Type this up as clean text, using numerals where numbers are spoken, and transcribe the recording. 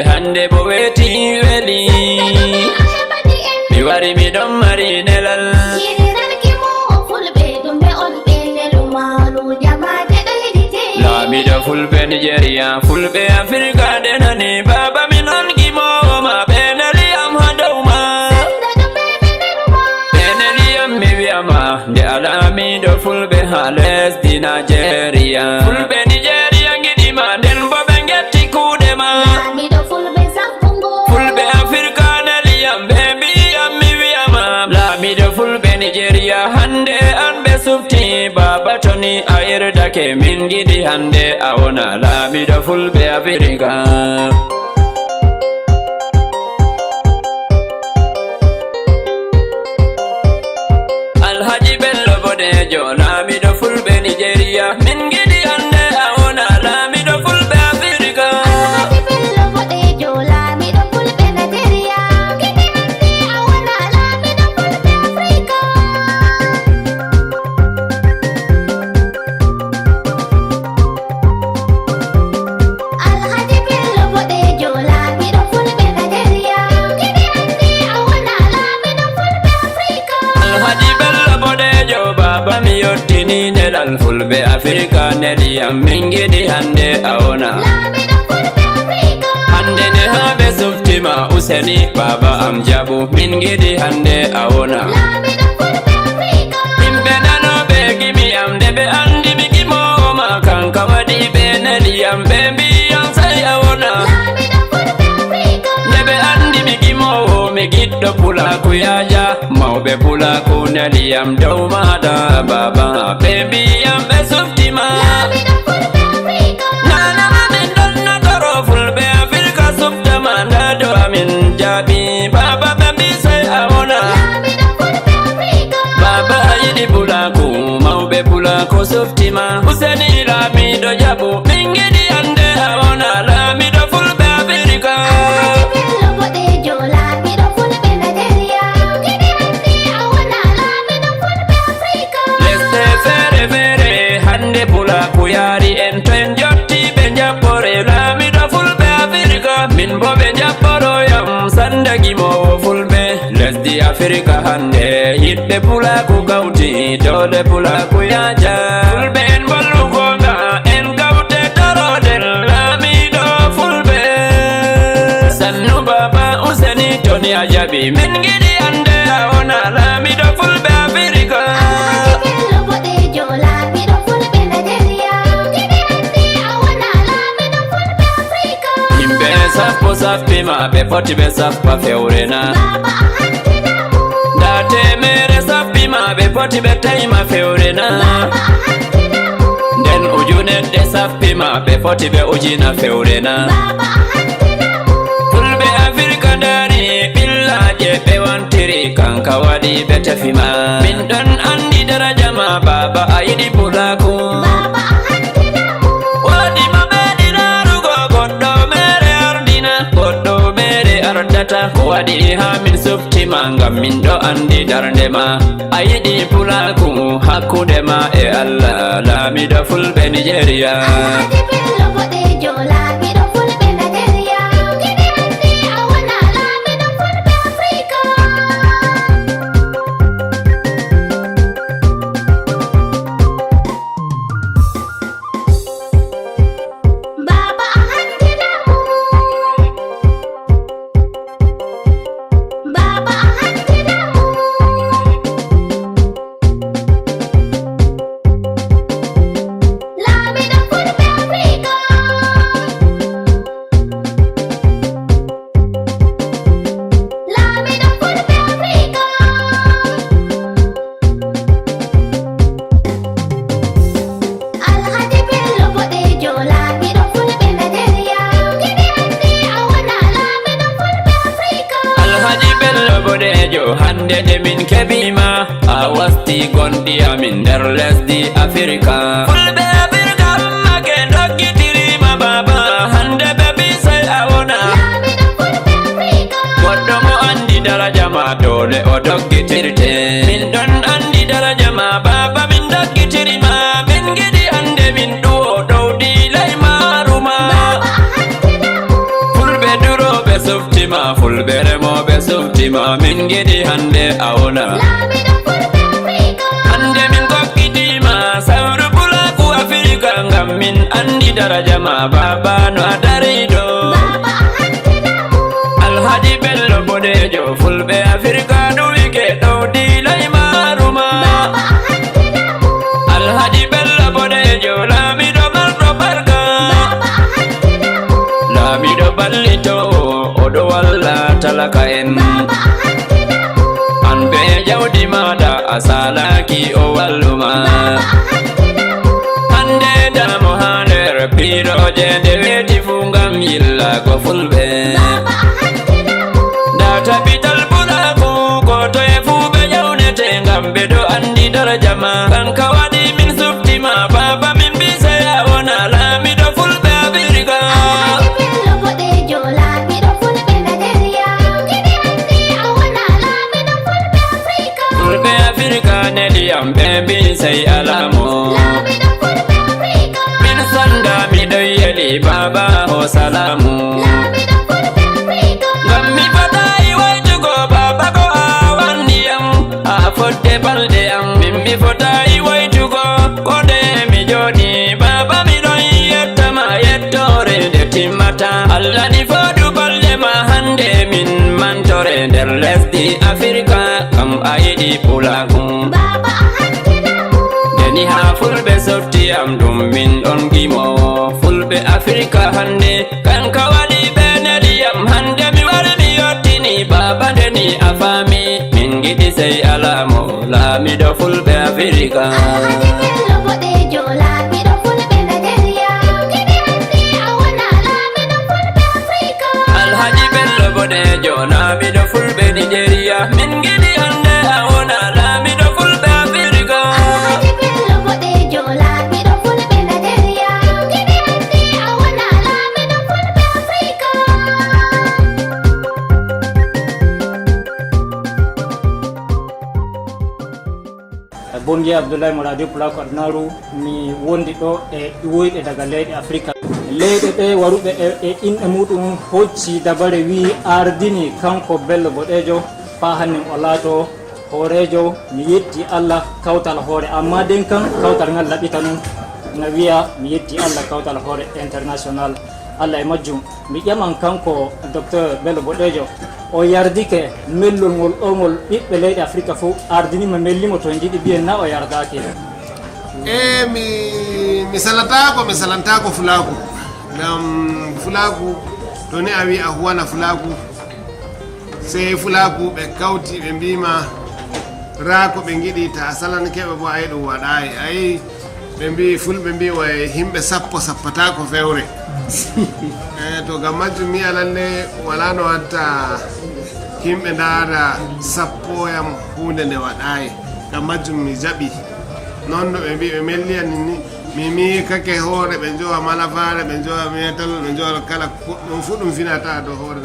hande bo weti weli mi wari mi don mari nelal Lamiɗo fulɓe Nigeria fulɓe Afrika denani baba min on gimoma ɓeneliyam ha dow ma ɓeneliyam mi wiyama nde alamiɗo fulɓe ha lesdi Nigeria fulɓe Nigeria giɗima nden bo ɓe getti kuuɗe ma fulɓe Afrika neliyam ɓe mbiyam mi wiyama lamiɗo fulɓe Nigeria hande an ɓe sufti baba toni a irdake min giɗi hande a wona lamiɗo fulɓe Afrika Alhaji Bello Bodejo lamiɗo fulɓe Nigeria min giɗi hande a wona lamiɗo fulɓe Afrika Baba mi yottini nelal fulɓe Afrika neliyam min giɗi hande a wona hande ne ha ɓe suftima useni baba am jaɓu min giɗi hande a wona himɓe nanoɓe gimiyam nde ɓe andi mi gimowoma kanka waɗi ɓe neliyam ɓe mbiyam sai a wona nde ɓe andi mi gimowo mi giɗɗo pulaku yaja mawɓe pulaku neliyam dow maɗa baba ɓe mbiyam ɓe suftima nanama min donnatoro fulɓe Afrika suftama nda do amin jaaɓi baba ɓe mbi sai a wona baba yiɗi pulaku mawɓe pulaku suftima useni lamiɗo jaɓu min giɗi hande a wona lamiɗo fulɓe Afrika pulaku yari en to en jotti ɓe jaɓɓore lamiɗo fulɓe Afrika min bo ɓe jaɓɓoroyam sanda gimowo fulɓe lesdi Afrika hande yiɗɓe pulaku gawti dole pulaku yaja fulɓe en bollugoga en gawte torodel lamiɗo fulɓe sannu baba useni toni a jaɓi min giɗi hande a wona lamiɗo fulɓe Afrika sappo sappima ɓe poti ɓe sappa fewrena nda temere sappima ɓe poti ɓe tayma fewrena nden ujunedde sappima ɓe poti ɓe ujina fewrena fulɓe Afrika dari ɓillaje ɓe wantiri kanka waɗi ɓe tefima min ɗon andi daraja ma baba a yiɗi pulaku ko waɗi ha min suftima ngam min ɗo andi darde ma a yiɗi pulaku hakkude ma e Allah lamiɗo fulɓe Nigeria hande de min keɓima a wasti gondi amin nder lesdi Afrika fulɓe Afrika ummake dokkitirima baba hande ɓe mbi sai a wona goɗɗo mo andi daraja ma dole o dokkitirte min ɗon andi daraja ma baba min dokkitirima min giɗi hande min ɗuwo dow dilay maruma fulɓe jawdima min giɗi hande awna hande min kokkitima sawru pulaku Afrika ngam min andi daraja ma baba no a dariɗo Alhaji Bello Bodejo fulɓe Afrika ɗuwike ɗowdi lay maruma Alhaji Bello Bodejo laamiɗo marɗo barka laamiɗo ballito oɗo walla talaka en an be jawdi maɗa a salaki o walluma hande damo ha nder piiroje nde weeti fu ngam yillago fulɓe nda tabital pulaku kotoye fu ɓe ƴawnete ngam ɓe ɗo andi daraja ma kanka waɗi min suftima baba min mbisa ya wona laamiɗo fulɓe Afrika fulɓe Afrika ne ndiyam ɓe mbisay alamo min sanda miɗon yeli baba o salamu ngam mi fotayi waytugo baba ko a wandiyam a fodde balɗe am min mi fotayi waytugo ko nde mi joɗi baba miɗon yettama yettore nde timmata Allah ni fodu balɗe ma hande min mantore nder lesdi Afrika kam a yiɗi pulaku deni ha fulɓe sottiyam ɗum min ɗon gimowo fulɓe Afrika hande kanka waɗi ɓe neliyam hande mi wari mi yottini baba ndeni a fami min giɗi sey alamo laamiɗo fulɓe Afrika Alhaji Bello Bodejo laamiɗo fulɓe Nigeria min giɗi hande a wona laamiɗo fulɓe Afrika Bongi Abdoulaye Moradi Pulaku Adnaru mi wondi ɗo e ɗuwoyɗe daga leyɗe Afrika leyɗe ɗe waruɓe e inɗe muɗum hocci dabare wi ardini kanko Bello Bodejo fa hannin o laato hoorejo mi yetti Allah kawtal hoore amma den kan kawtal ngal laɓita num na wiya mi yetti Allah kawtal hoore international Allah e majjum mi ƴaman kanko docteur Bello Bodejo o yardike mellol ngol ɗongol ɓiɓɓe leyɗe Afrika fof ardinima mellimo to jiɗi mbiyen na o yardaki mi salantako fulaku ngam fulaku to ni a wi a huwana fulaku sey fulaku ɓe kawti ɓe mbima ra ko ɓe giɗi ta salankeɓe bo ayi ɗum waɗayi ayi ɓe mbi fulɓe mbi way himɓe sappo sappatako fewre to gam majjum mi alalle wala no watta himɓe ndaara sappoyam hunde nde waɗayi gam majjum mi jaɓi noon no ɓe mbi ɓe melliyani ni mimi kake hoore ɓe jowa malafare ɓe jowa metal ɓe jowa kala ɗum fu ɗum finata dow hoore